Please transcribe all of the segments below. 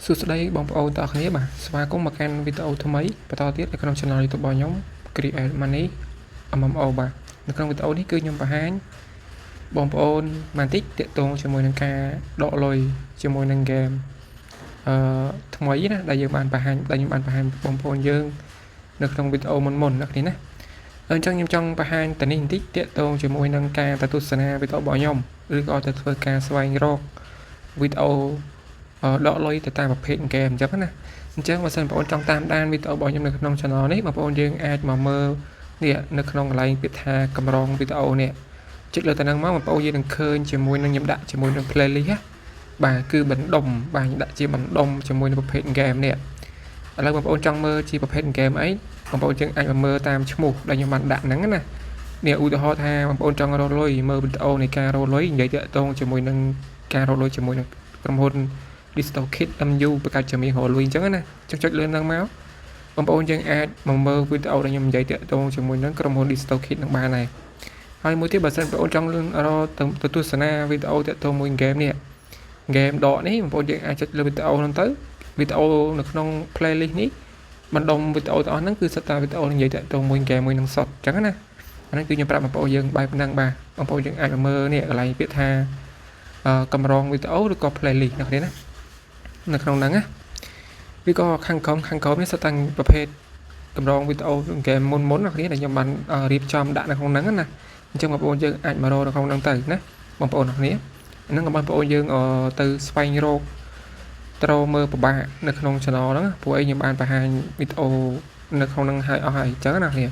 សួស្តីបងប្អូនទាំងអស់គ្នាបាទស្វាគមន៍មកកាន់វីដេអូថ្មីបន្តទៀតនៅក្នុង channel YouTube របស់ខ្ញុំ Create Money MMO បាទនៅក្នុងវីដេអូនេះគឺខ្ញុំបង្ហាញបងប្អូនបន្តិចទាក់ទងជាមួយនឹងការដកលុយជាមួយនឹង game ថ្មីណាដែលយើងបានបង្ហាញបងប្អូនយើងនៅក្នុងវីដេអូមុនណាគ្នាណាអញ្ចឹងខ្ញុំចង់បង្ហាញតនេះបន្តិចទាក់ទងជាមួយនឹងការទៅទស្សនាវីដេអូរបស់ខ្ញុំឬក៏ទៅធ្វើការស្វែងរកវីដេអូដកលុយទៅតាមប្រភេទ game អញ្ចឹងណាអញ្ចឹងបើសិនបងប្អូនចង់តាមដានវីដេអូរបស់ខ្ញុំនៅក្នុង channel នេះបងប្អូនយើងអាចមកមើលនេះនៅក្នុងកន្លែងពាក្យថាកម្រងវីដេអូនេះចុចលើទៅហ្នឹងមកបងប្អូនយើងនឹងឃើញជាមួយនឹងខ្ញុំដាក់ជាមួយនឹង playlist ណាបាទគឺបណ្ដុំបាទដាក់ជាបណ្ដុំជាមួយនឹងប្រភេទ game នេះឥឡូវបងប្អូនចង់មើលជាប្រភេទ game អីបងប្អូនយើងអាចមកមើលតាមឈ្មោះដែលខ្ញុំបានដាក់ហ្នឹងណានេះឧទាហរណ៍ថាបងប្អូនចង់រកលុយមើលវីដេអូនៃការរកលុយនិយាយទាក់ទងជាមួយនឹងការរកលុយជាមួយនឹងក្រុមហ៊ុន Digital Kit MU បង្កើតជំនាញរកលុយអញ្ចឹងណាចុចលើហ្នឹងមកបងប្អូនយើងអាចមកមើលវីដេអូដែលខ្ញុំនិយាយទាក់ទងជាមួយនឹងក្រុមហ៊ុន Digital Kit នឹងបានដែរហើយមួយទៀតបើសិនបងប្អូនចង់រកទៅទស្សនាវីដេអូទាក់ទងមួយ game នេះ game ដកនេះបងប្អូនយើងអាចចុចលើវីដេអូហ្នឹងទៅវីដេអូនៅក្នុង playlist នេះបណ្ដុំវីដេអូទាំងអស់ហ្នឹងគឺសិតតែវីដេអូនិយាយតាក់ទងមួយ game មួយនឹងសុទ្ធអញ្ចឹងណាអានេះគឺខ្ញុំប្រាប់បងប្អូនយើងបែបហ្នឹងបាទបងប្អូនយើងអាចមកមើលនេះកន្លែងពាក្យថាកម្រងវីដេអូឬក៏ playlist ណាគ្នាណានៅក្នុងហ្នឹងណាវាក៏ខាងក្រោមនេះសិតតែប្រភេទកម្រងវីដេអូ game មុនណាគ្នាដែលខ្ញុំបានរៀបចំដាក់នៅក្នុងហ្នឹងណាអញ្ចឹងបងប្អូនយើងអាចមករកនៅក្នុងហ្នឹងទៅណាបងប្អូនគ្នាហ្នឹងក៏បងប្អូនយើងទៅស្វែងរកត្រូវមើលពិបាកនៅក្នុង channel ហ្នឹងព្រោះអីខ្ញុំបានបង្ហាញវីដេអូនៅក្នុងហ្នឹងហើយអស់ហើយអញ្ចឹងណាគ្នា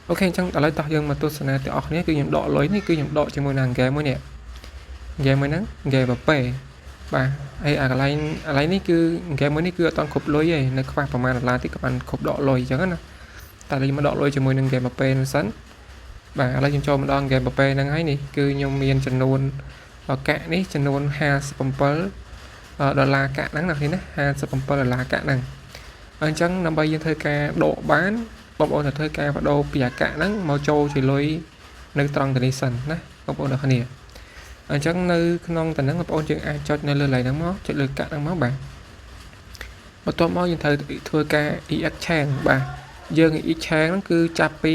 អូខេអញ្ចឹងឥឡូវតោះយើងមកទស្សនាទាំងអស់គ្នាគឺខ្ញុំដកលុយនេះគឺខ្ញុំដកជាមួយនឹង game មួយនេះ game មួយហ្នឹង game ប៉េបាទហើយអាកន្លែងនេះគឺ game មួយនេះគឺអត់តគ្រប់លុយទេនៅខ្វះប្រហែលដុល្លារតិចក៏បានគ្រប់ដកលុយអញ្ចឹងណាតែយើងមកដកលុយជាមួយនឹង game ប៉េហ្នឹងសិនបាទឥឡូវខ្ញុំចូលមកដល់ game ប៉េហ្នឹងហើយនេះគឺខ្ញុំមានចំនួនកាក់នេះចំនួន57ដុល្លារកាក់ហ្នឹងណាគ្នាណា57ដុល្លារកាក់ហ្នឹងអញ្ចឹងដើម្បីយើងធ្វើការដកបានបងប្អូនត្រូវធ្វើការបដូរពីអាកាក់ហ្នឹងមកចូលជាលុយនៅត្រង់ទៅនេះសិនណាបងប្អូនទាំងគ្នាអញ្ចឹងនៅក្នុងតំណែងបងប្អូនយើងអាចចុចនៅលើកន្លែងហ្នឹងមកចុចលើកាក់ហ្នឹងមកបាទបន្ទាប់មកយើងត្រូវធ្វើការ exchange បាទយើង exchange ហ្នឹងគឺចាប់ពី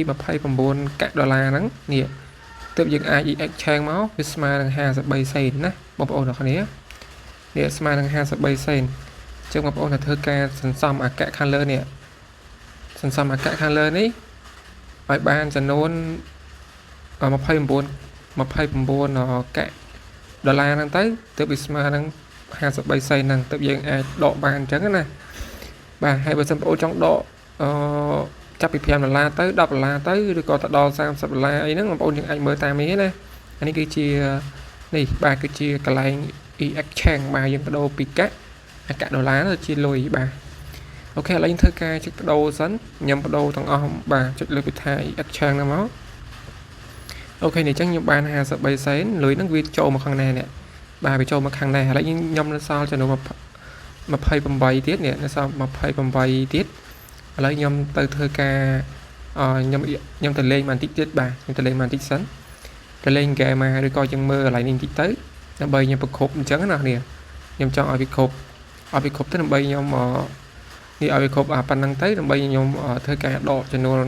29កាក់ដុល្លារហ្នឹងនេះទើបយើងអាច exchange មកវាស្មើនឹង53សេនណាបងប្អូនទាំងគ្នានេះស្មើនឹង53សេនអញ្ចឹងបងប្អូនត្រូវធ្វើការសន្សំអាកាក់ខាងលើនេះសន្សំអាកាក់ខាងលើនេះឲ្យបានចំនួន29កាក់ដុល្លារហ្នឹងទៅទើបវាស្មើនឹង53សេនហ្នឹងទើបយើងអាចដកបានអញ្ចឹងណាបាទហើយបើសិនបងប្អូនចង់ដកចាប់ពី5ដុល្លារទៅ10ដុល្លារទៅឬក៏ទៅដល់30ដុល្លារអីហ្នឹងបងប្អូនយើងអាចមើលតាមនេះណាអានេះគឺជានេះបាទគឺជាកន្លែង exchange បាទយើងបដូរពីកាក់ដុល្លារទៅជាលុយបាទអូខេឥឡូវយើងធ្វើការបដូរសិនខ្ញុំបដូរទាំងអស់បាទចុចលើពីថា exchange ហ្នឹងមកអូខេនេះអញ្ចឹងខ្ញុំបាន53សេនលុយហ្នឹងវាចូលមកខាងនេះបាទវាចូលមកខាងនេះឥឡូវខ្ញុំនៅសល់ចំនួន28ទៀតនេះនៅសល់28ទៀតឥឡូវខ្ញុំទៅធ្វើការខ្ញុំទៅលេងបន្តិចទៀតបាទខ្ញុំទៅលេងបន្តិចសិនទៅលេង game មកឬក៏យើងមើលកន្លែងនេះបន្តិចទៅដើម្បីខ្ញុំប្រគប់អញ្ចឹងណាគ្នាខ្ញុំចង់ឲ្យវាគ្រប់ទៅដើម្បីខ្ញុំនេះឲ្យវាគ្រប់ប៉ុណ្ណឹងទៅដើម្បីខ្ញុំធ្វើការដកចំនួន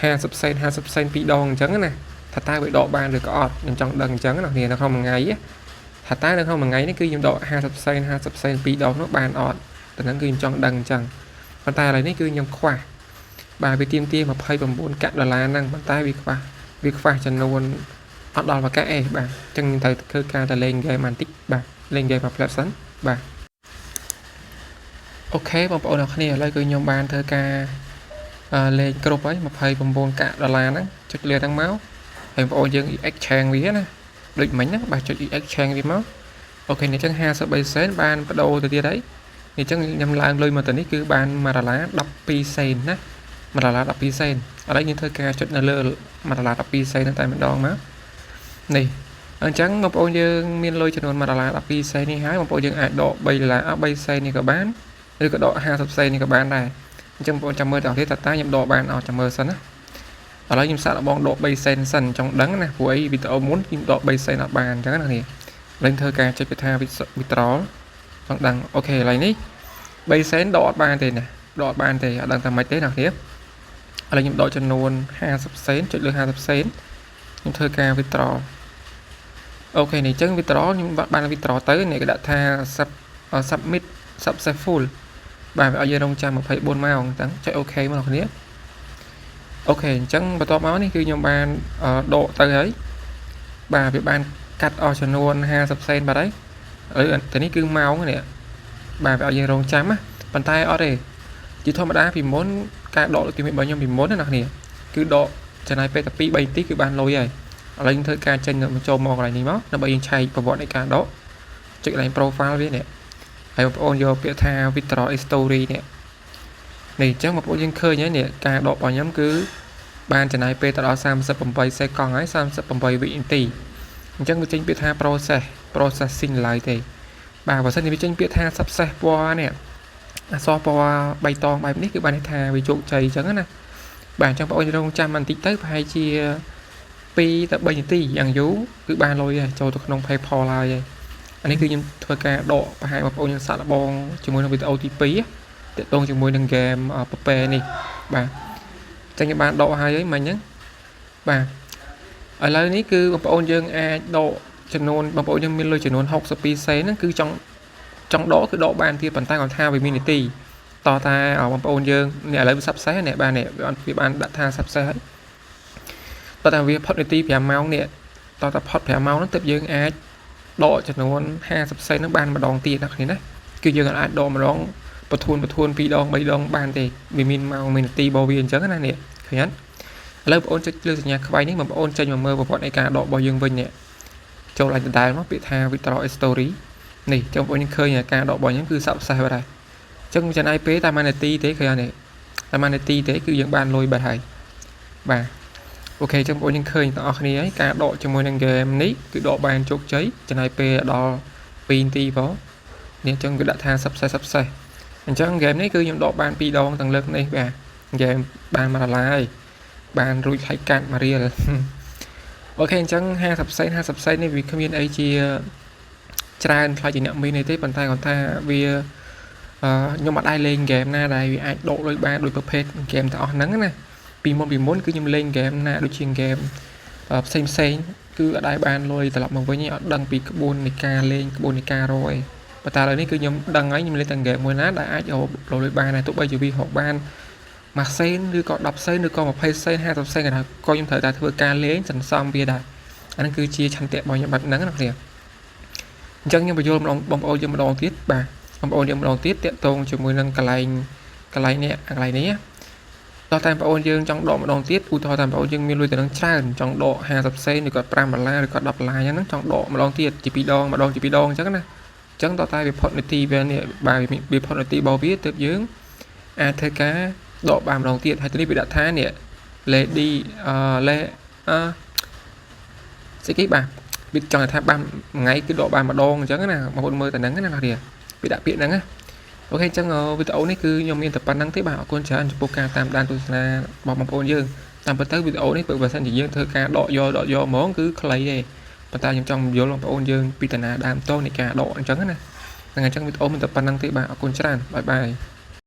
50សេន2ដងអញ្ចឹងណាថាតើវាដកបានឬក៏អត់ខ្ញុំចង់ដឹងអញ្ចឹងណាគ្នានៅក្នុងមួយថ្ងៃថាតើនៅក្នុងមួយថ្ងៃនេះគឺខ្ញុំដក50សេន2ដងនោះបានអត់តែហ្នឹងគឺខ្ញុំចង់ដឹងអញ្ចឹងប៉ុន្តែឥឡូវនេះគឺខ្ញុំខ្វះបាទវាទាមទារ29កាក់ដុល្លារហ្នឹងប៉ុន្តែវាខ្វះចំនួនអត់ដល់មួយកាក់ទេបាទអញ្ចឹងខ្ញុំត្រូវធ្វើការទៅលេង game បន្តិចបាទលេង game មក platform សិនបាទអូខេបងប្អូនអរគ្នាឥឡូវគឺខ្ញុំបានធ្វើការលេខគ្រប់ហើយ29កាក់ដុល្លារហ្នឹងចុចលើហ្នឹងមកហើយបងប្អូនយើង exchange វាណាដូចមិញណាបាទចុច exchange វាមកអូខេនេះអញ្ចឹង53សេនបានបដូរទៅទៀតហើយនេះអញ្ចឹងខ្ញុំឡើងលុយមកទៅនេះគឺបាន1ដុល្លារ12សេនណា1ដុល្លារ12សេនឥឡូវយើងធ្វើការចុចនៅលើ1ដុល្លារ12សេនហ្នឹងតែម្ដងមកនេះអញ្ចឹងបងប្អូនយើងមានលុយចំនួន1ដុល្លារ12សេននេះហើយបងប្អូនយើងអាចដក3ដុល្លារ3សេននេះក៏បានឬក៏ដក50សេននេះក៏បានដែរអញ្ចឹងបងប្អូនចាំមើលតើខ្ញុំដកបានអត់ចាំមើលសិនណាឥឡូវខ្ញុំសាកល្បងដក3សេនសិនចង់ដឹងណាព្រោះអីវីដេអូមុនខ្ញុំដក3សេនអត់បានអញ្ចឹងណាគ្នាលេងធ្វើការចុចពីថា withdrawal ចង់ដឹងអូខេឥឡូវនេះ3សេនដកអត់បានទេណាដកអត់បានទេអត់ដឹងថាម៉េចទេអ្នកគ្នាឥឡូវខ្ញុំដកចំនួន50សេនចុចលើ50សេនខ្ញុំធ្វើការ withdraw អូខេនេះអញ្ចឹង withdraw ខ្ញុំបាន withdraw ទៅនេះគេដាក់ថា submit successful បាទវាឲ្យយើងរងចាំ24ម៉ោងអញ្ចឹងចុចអូខេមកអ្នកគ្នាអូខេអញ្ចឹងបន្ទាប់មកនេះគឺខ្ញុំបានដកទៅហើយបាទវាបានកាត់អស់ចំនួន50សេនបាទហើយតែនេះគឺម៉ោងនេះបាទវាឲ្យយើងរងចាំណាប៉ុន្តែអត់ទេជាធម្មតាពីមុនការដកដូចពីរបស់ខ្ញុំពីមុនណាអ្នកគ្នាគឺដកចំណាយពេលតែ2 3នាទីគឺបានលុយហើយឥឡូវយើងធ្វើការចេញមកចូលមកកន្លែងនេះមកដើម្បីយើងឆែកប្រវត្តិនៃការដកចុចកន្លែង profile វានេះហើយបងប្អូនយកពាក្យថា withdraw history នេះអញ្ចឹងបងប្អូនយើងឃើញហើយនេះការដករបស់ខ្ញុំគឺបានចំណាយពេលទៅដល់38សេកង់ហើយ38វិនាទីអញ្ចឹងវាចេញពាក្យថា processing ឡើយទេបាទបើសិនជាវាចេញពាក្យថា success ពណ៌នេះអក្សរពណ៌បៃតងបែបនេះគឺបានន័យថាវាជោគជ័យអញ្ចឹងណាបាទអញ្ចឹងបងប្អូនរងចាំបន្តិចទៅប្រហែលជា2ទៅ3នាទីយ៉ាងយូរគឺបានលុយហើយចូលទៅក្នុង PayPal ហើយអានេះគឺខ្ញុំធ្វើការដកប្រហែលបងប្អូនយើងសាកល្បងជាមួយនឹងវីដេអូទី2តាក់ទងជាមួយនឹងហ្គេមពពែនេះបាទចឹងខ្ញុំបានដកហើយមិញហ្នឹងបាទឥឡូវនេះគឺបងប្អូនយើងអាចដកចំនួនបងប្អូនយើងមានលុយចំនួន62សេនហ្នឹងគឺចង់ដកគឺដកបានទៀតប៉ុន្តែគាត់ថាវាមាននាទីតតែបងប្អូនយើងនេះឥឡូវវា success នេះបាទនេះវាបានដាក់ថា success ហើយតតែវាផុតនាទី5ម៉ោងនេះតតែផុត5ម៉ោងហ្នឹងទើបយើងអាចដកចំនួន50សេនហ្នឹងបានម្ដងទៀតអ្នកគ្នាណាគឺយើងអាចដកម្ដងបធួន2ដង3ដងបានទេវាមានម៉ោងមាននាទីរបស់វាអញ្ចឹងណានេះឃើញអត់ឥឡូវបងប្អូនចុចលើសញ្ញាខ្វែងនេះបងប្អូនចេញមកមើលប្រវត្តិនៃការដករបស់យើងវិញនេះចូលឡើងដដែលមកពាក្យថា withdraw history នេះចឹងបងប្អូនឃើញការដករបស់យើងគឺ success បាទហើយចឹងចំណាយពេលតែ1នាទីទេឃើញអត់នេះតែ1នាទីទេគឺយើងបានលុយបាត់ហើយបាទអូខេចឹងបងប្អូនឃើញទាំងអស់គ្នាហើយការដកជាមួយនឹង game នេះគឺដកបានជោគជ័យចំណាយពេលដល់2នាទីបងនេះចឹងគឺដាក់ថា success អញ្ចឹង game នេះគឺខ្ញុំដកបាន2ដងទាំងលើកនេះបាទ game បាន1ដុល្លារហើយបានរួចហើយកាត់1រៀលអូខេអញ្ចឹង50សេននេះវាគ្មានអីជាច្រើនខ្លាចជាអ្នកមានទេប៉ុន្តែគាត់ថាវាខ្ញុំអត់ដែរលេងហ្គេមណាដែលវាអាចដកលុយបានដោយប្រភេទហ្គេមទាំងអស់ហ្នឹងណាពីមុនគឺខ្ញុំលេងហ្គេមណាដូចជាហ្គេមផ្សេងគឺអត់ដែរបានលុយត្រឡប់មកវិញអត់ដឹងពីក្បួននៃការលេងក្បួននៃការរយប៉ុន្តែឥឡូវនេះគឺខ្ញុំដឹងហើយខ្ញុំលេងតែហ្គេមមួយណាដែលអាចរកលុយបានដែរទោះបីជាវារកបាន1សេនឬក៏10សេនឬក៏20សេន50សេនក៏ខ្ញុំត្រូវតែធ្វើការលេងសន្សំវាដែរអាហ្នឹងគឺជាឆន្ទៈរបស់ខ្ញុំបែបហ្នឹងណាគ្នាអញ្ចឹងខ្ញុំបញ្យល់បងប្អូនយើងម្ដងទៀតបាទបងប្អូនយើងម្ដងទៀតតាក់ទងជាមួយនឹងកន្លែងនេះតោះតែបងប្អូនយើងចង់ដកម្ដងទៀតឧទាហរណ៍ថាបងប្អូនយើងមានលុយទៅនឹងច្រើនចង់ដក50សេនឬក៏5ដុល្លារឬក៏10ដុល្លារអញ្ចឹងចង់ដកម្ដងទៀតជា2ដងម្ដងជា2ដងអញ្ចឹងណាអញ្ចឹងតោះតែវាផុតនាទីវានេះបាទវាផុតនាទីរបស់វាទើបយើងអាចធ្វើការដកបានម្ដងទៀតហើយទីនេះវាដាក់ថានេះ lady ស្អីគេបាទវាចង់ថាបានថ្ងៃគឺដកបានម្ដងអញ្ចឹងណាបងប្អូនមើលតែហ្នឹងណាអ្នកនាងវាដាក់ពាក្យហ្នឹងណាអូខេអញ្ចឹងវីដេអូនេះគឺខ្ញុំមានតែប៉ុណ្្នឹងទេបាទអរគុណច្រើនចំពោះការតាមដានទស្សនារបស់បងប្អូនយើងតាមពិតទៅវីដេអូនេះបើសិនជាយើងធ្វើការដកយកហ្មងគឺខ្លីទេប៉ុន្តែខ្ញុំចង់បញ្យល់បងប្អូនយើងពីតាណាដើមតោនៃការដកអញ្ចឹងណាហ្នឹងអញ្ចឹងវីដេអូមានតែប៉ុណ្្នឹងទេបាទអរគុណច្រើនបាយបាយ